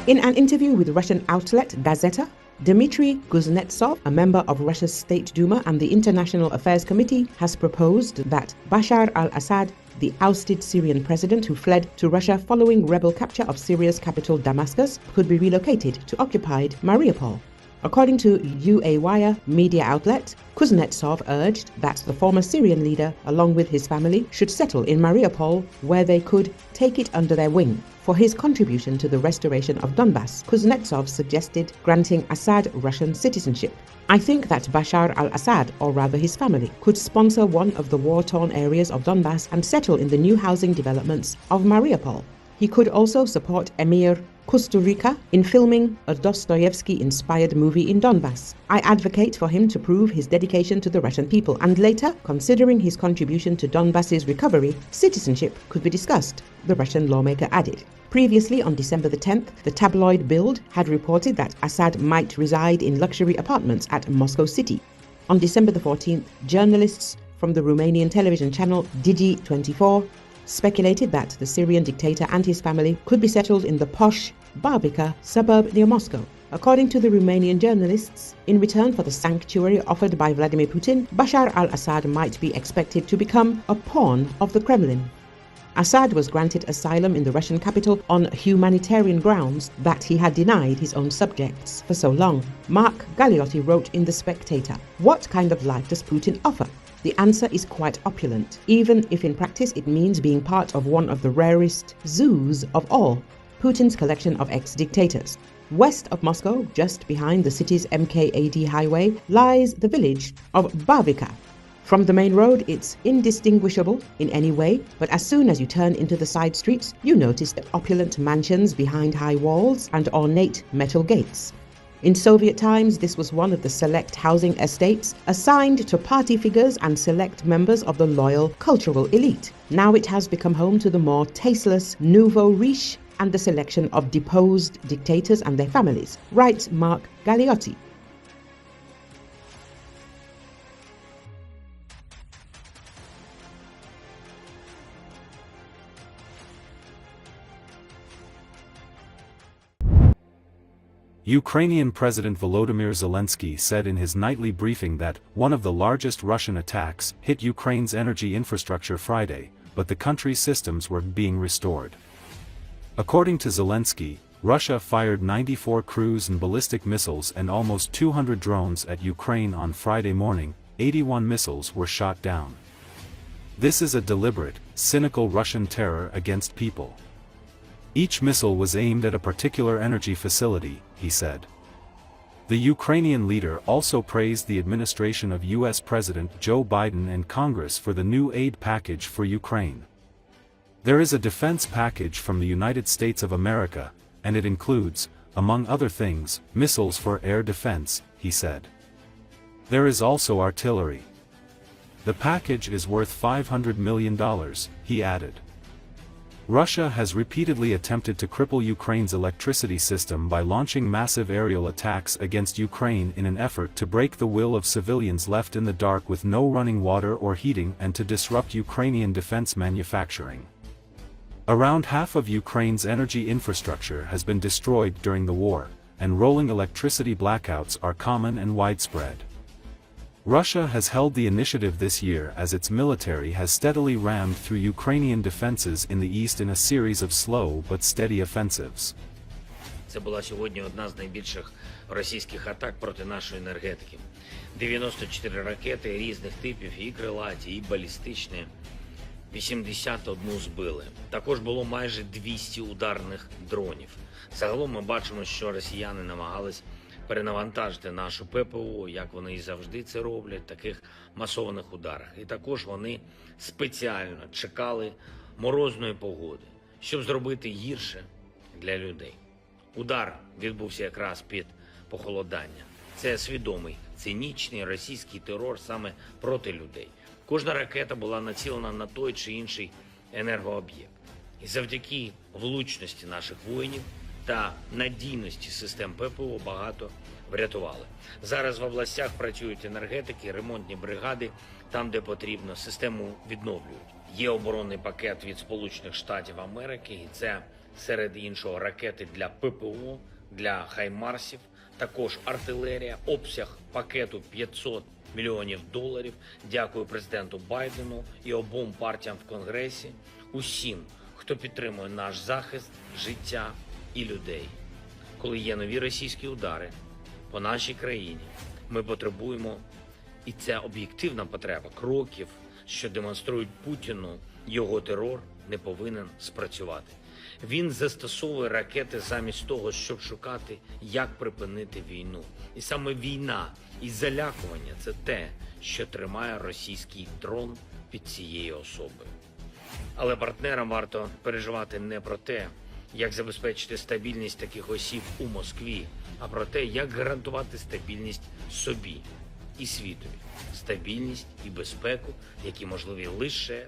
In an interview with Russian outlet Gazeta, Dmitry Kuznetsov, a member of Russia's State Duma and the International Affairs Committee, has proposed that Bashar al-Assad, the ousted Syrian president who fled to Russia following rebel capture of Syria's capital Damascus, could be relocated to occupied Mariupol. According to Uawire media outlet, Kuznetsov urged that the former Syrian leader, along with his family, should settle in Mariupol, where they could take it under their wing. For his contribution to the restoration of Donbas, Kuznetsov suggested granting Assad Russian citizenship. I think that Bashar al-Assad, or rather his family, could sponsor one of the war-torn areas of Donbas and settle in the new housing developments of Mariupol. He could also support Emir Kusturica in filming a Dostoevsky-inspired movie in Donbas. I advocate for him to prove his dedication to the Russian people, and later, considering his contribution to Donbas's recovery, citizenship could be discussed, the Russian lawmaker added. Previously, on December the 10th, the tabloid Bild had reported that Assad might reside in luxury apartments at Moscow City. On December the 14th, journalists from the Romanian television channel Digi 24 speculated that the Syrian dictator and his family could be settled in the posh Barvikha suburb near Moscow. According to the Romanian journalists, in return for the sanctuary offered by Vladimir Putin, Bashar al-Assad might be expected to become a pawn of the Kremlin. Assad was granted asylum in the Russian capital on humanitarian grounds that he had denied his own subjects for so long. Mark Galeotti wrote in The Spectator, "What kind of life does Putin offer? The answer is quite opulent, even if in practice it means being part of one of the rarest zoos of all, Putin's collection of ex-dictators." West of Moscow, just behind the city's MKAD highway, lies the village of Barvikha. From the main road, it's indistinguishable in any way, but as soon as you turn into the side streets, you notice the opulent mansions behind high walls and ornate metal gates. In Soviet times, this was one of the select housing estates assigned to party figures and select members of the loyal cultural elite. Now it has become home to the more tasteless nouveau riche and the selection of deposed dictators and their families, writes Mark Galeotti. Ukrainian President Volodymyr Zelensky said in his nightly briefing that one of the largest Russian attacks hit Ukraine's energy infrastructure Friday, but the country's systems were being restored. According to Zelensky, Russia fired 94 cruise and ballistic missiles and almost 200 drones at Ukraine on Friday morning. 81 missiles were shot down. This is a deliberate, cynical Russian terror against people. Each missile was aimed at a particular energy facility, he said. The Ukrainian leader also praised the administration of U.S. President Joe Biden and Congress for the new aid package for Ukraine. There is a defense package from the United States of America, and it includes, among other things, missiles for air defense, he said. There is also artillery. The package is worth $500 million, he added. Russia has repeatedly attempted to cripple Ukraine's electricity system by launching massive aerial attacks against Ukraine in an effort to break the will of civilians left in the dark with no running water or heating and to disrupt Ukrainian defense manufacturing. Around half of Ukraine's energy infrastructure has been destroyed during the war, and rolling electricity blackouts are common and widespread. Russia has held the initiative this year as its military has steadily rammed through Ukrainian defenses in the east in a series of slow but steady offensives. Це була сьогодні одна з найбільших російських атак проти нашої енергетики. 94 ракети різних типів, і крилаті, і балістичні. 81 збили. Також було майже 200 ударних дронів. Загалом ми бачимо, що росіяни намагались перенавантажити нашу ППО, як вони і завжди це роблять, в таких масованих ударах. І також вони спеціально чекали морозної погоди, щоб зробити гірше для людей. Удар відбувся якраз під похолодання. Це свідомий, цинічний російський терор саме проти людей. Кожна ракета була націлена на той чи інший енергооб'єкт. І завдяки влучності наших воїнів та надійності систем ППО багато врятували. Зараз в областях працюють енергетики, ремонтні бригади, там, де потрібно, систему відновлюють. Є оборонний пакет від Сполучених Штатів Америки, і це, серед іншого, ракети для ППО, для хаймарсів, також артилерія, обсяг пакету $500 мільйонів. Дякую президенту Байдену і обом партіям в Конгресі, усім, хто підтримує наш захист, життя і людей. Коли є нові російські удари по нашій країні, ми потребуємо, і це об'єктивна потреба, кроків, що демонструють Путіну, його терор не повинен спрацювати. Він застосовує ракети замість того, щоб шукати, як припинити війну. І саме війна і залякування – це те, що тримає російський трон під цією особою. Але партнерам варто переживати не про те, як забезпечити стабільність таких осіб у Москві, а про те, як гарантувати стабільність собі і світові. Стабільність і безпеку, які можливі лише